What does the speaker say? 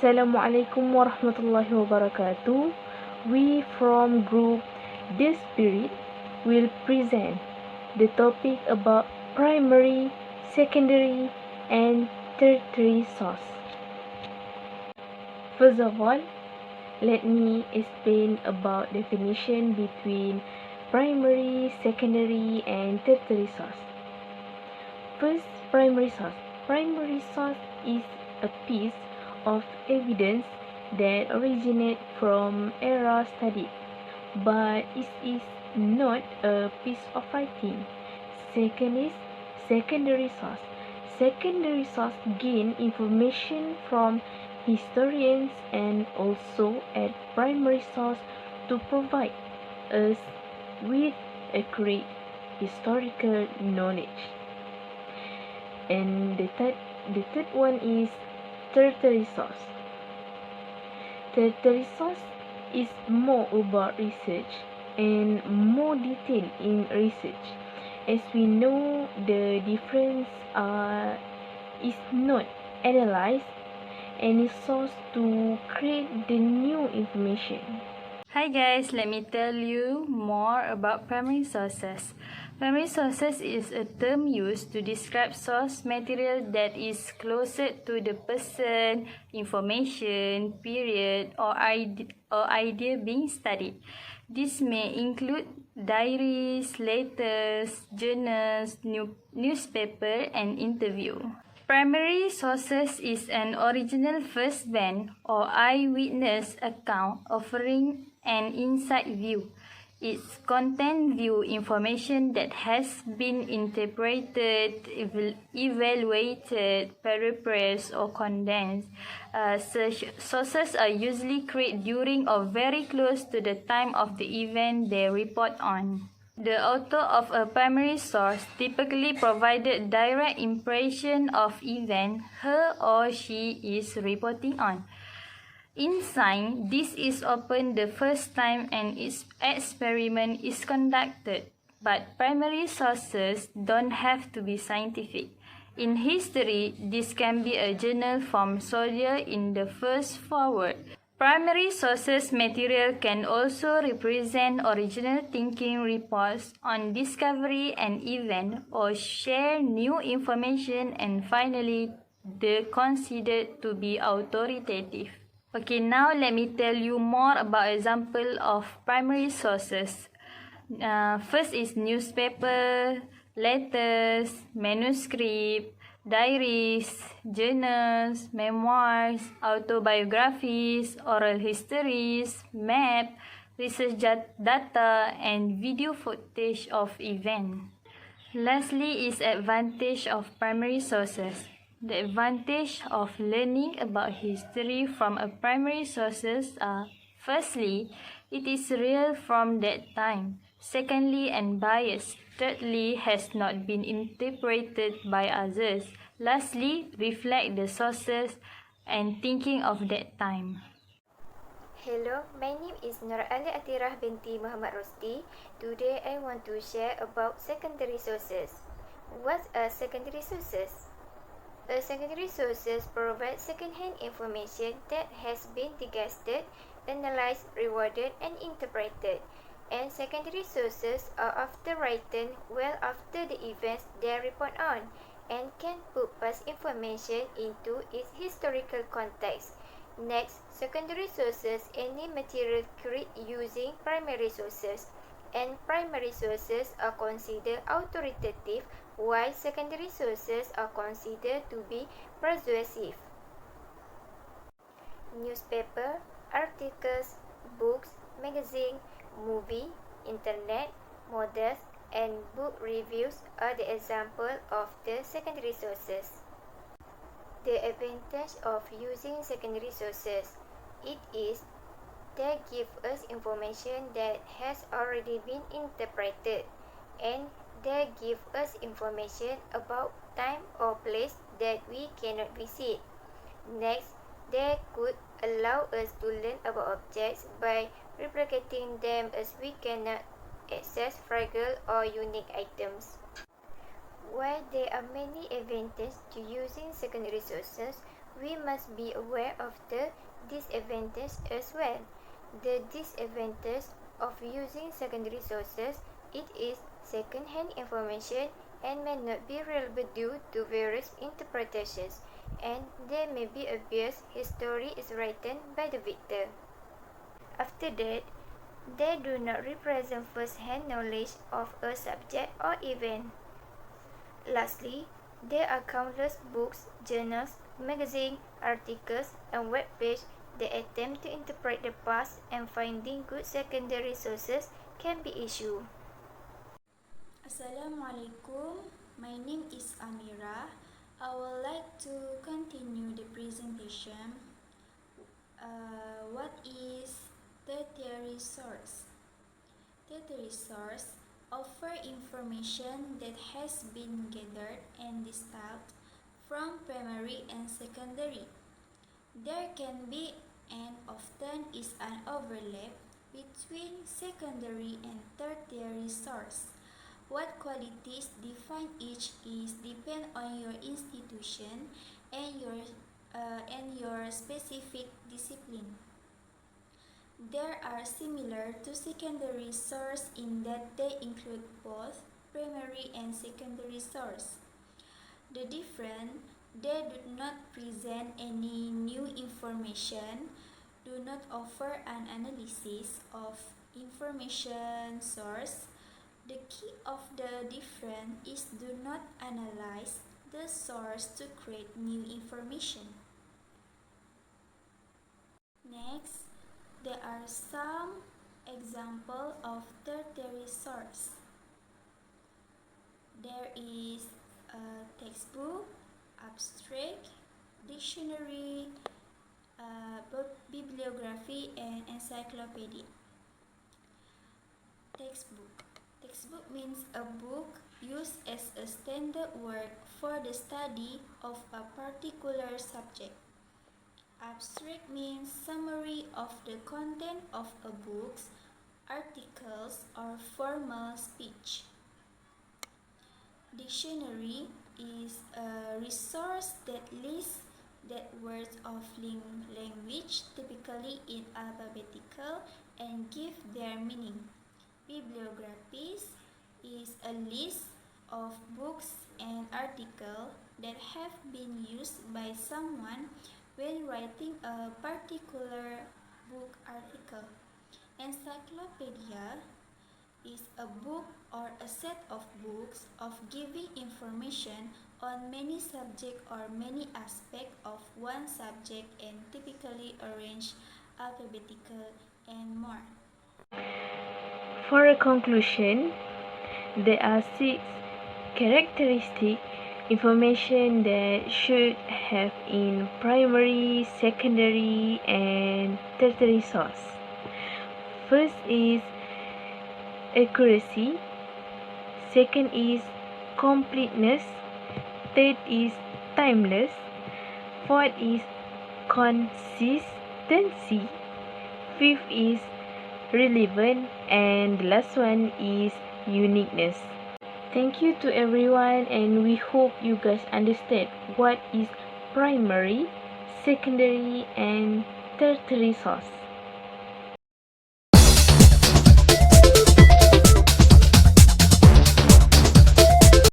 Assalamualaikum warahmatullahi wabarakatuh. We from group The Spirit will present the topic about primary, secondary and tertiary source. First of all, let me explain about definition between primary, secondary and tertiary source. First, primary source. Primary source is a piece of evidence that originates from era studied, but it is not a piece of writing. Second is secondary source. Secondary source gain information from historians and also add primary source to provide us with accurate historical knowledge. And the third one is tertiary source. Tertiary source is more about research and more detailed in research. As we know, the difference is not analyzed any source to create the new information. Hi guys, let me tell you more about primary sources. Primary sources is a term used to describe source material that is closer to the person, information, period or idea being studied. This may include diaries, letters, journals, newspaper and interview. Primary sources is an original first-hand or eyewitness account offering an inside view. Its content view information that has been interpreted, evaluated, paraphrased or condensed. Such sources are usually created during or very close to the time of the event they report on. The author of a primary source typically provided direct impression of event her or she is reporting on. In science, this is often the first time an experiment is conducted, but primary sources don't have to be scientific. In history, this can be a journal from soldier in the first forward. Primary sources material can also represent original thinking reports on discovery and event or share new information and finally, they're considered to be authoritative. Okay, now let me tell you more about example of primary sources. First is newspaper, letters, manuscript, diaries, journals, memoirs, autobiographies, oral histories, map, research data, and video footage of events. Lastly is advantage of primary sources. The advantage of learning about history from a primary sources are, firstly, it is real from that time. Secondly, unbiased. Thirdly, has not been interpreted by others. Lastly, reflect the sources and thinking of that time. Hello, my name is ATHIRAH binti Muhammad ROSDI. Today I want to share about secondary sources. What are secondary sources? A secondary sources provide second-hand information that has been digested, analyzed, rewarded, and interpreted. And secondary sources are often written well after the events they report on and can put past information into its historical context. Next, secondary sources any material created using primary sources, and primary sources are considered authoritative while secondary sources are considered to be persuasive. Newspaper, articles, books, magazine, movie, internet, models, and book reviews are the example of the secondary sources. The advantage of using secondary sources, it is they give us information that has already been interpreted, and they give us information about time or place that we cannot visit. Next, they could allow us to learn about objects by replicating them as we cannot access fragile or unique items. While there are many advantages to using secondary sources, we must be aware of the disadvantage as well. The disadvantage of using secondary sources, it is second-hand information and may not be reliable due to various interpretations, and there may be a bias history is written by the victim. After that, they do not represent first-hand knowledge of a subject or event. Lastly, there are countless books, journals, magazines, articles, and web pages that attempt to interpret the past, and finding good secondary sources can be issue. Assalamualaikum. My name is AMIERAH. I would like to continue the presentation. What is tertiary source? Tertiary source offer information that has been gathered and distilled from primary and secondary. There can be and often is an overlap between secondary and tertiary source. What qualities define each is depend on your institution and your specific discipline. They are similar to secondary source in that they include both primary and secondary source. The difference, they do not present any new information, do not offer an analysis of information source. The key of the difference is do not analyze the source to create new information. Next, there are some examples of tertiary source. There is a textbook, abstract, dictionary, bibliography, and encyclopedia. Textbook. Textbook means a book used as a standard work for the study of a particular subject. Abstract means summary of the content of a book, articles, or formal speech. Dictionary is a resource that lists that words of language, typically in alphabetical, and give their meaning. Bibliographies is a list of books and articles that have been used by someone when writing a particular book article. Encyclopedia is a book or a set of books of giving information on many subjects or many aspects of one subject and typically arranged alphabetical and more. For a conclusion, there are 6 characteristic information that should have in primary, secondary, and tertiary source. First is accuracy, second is completeness, third is timeless, fourth is consistency, fifth is relevant, and the last one is uniqueness. Thank you to everyone, and we hope you guys understand what is primary, secondary, and tertiary source.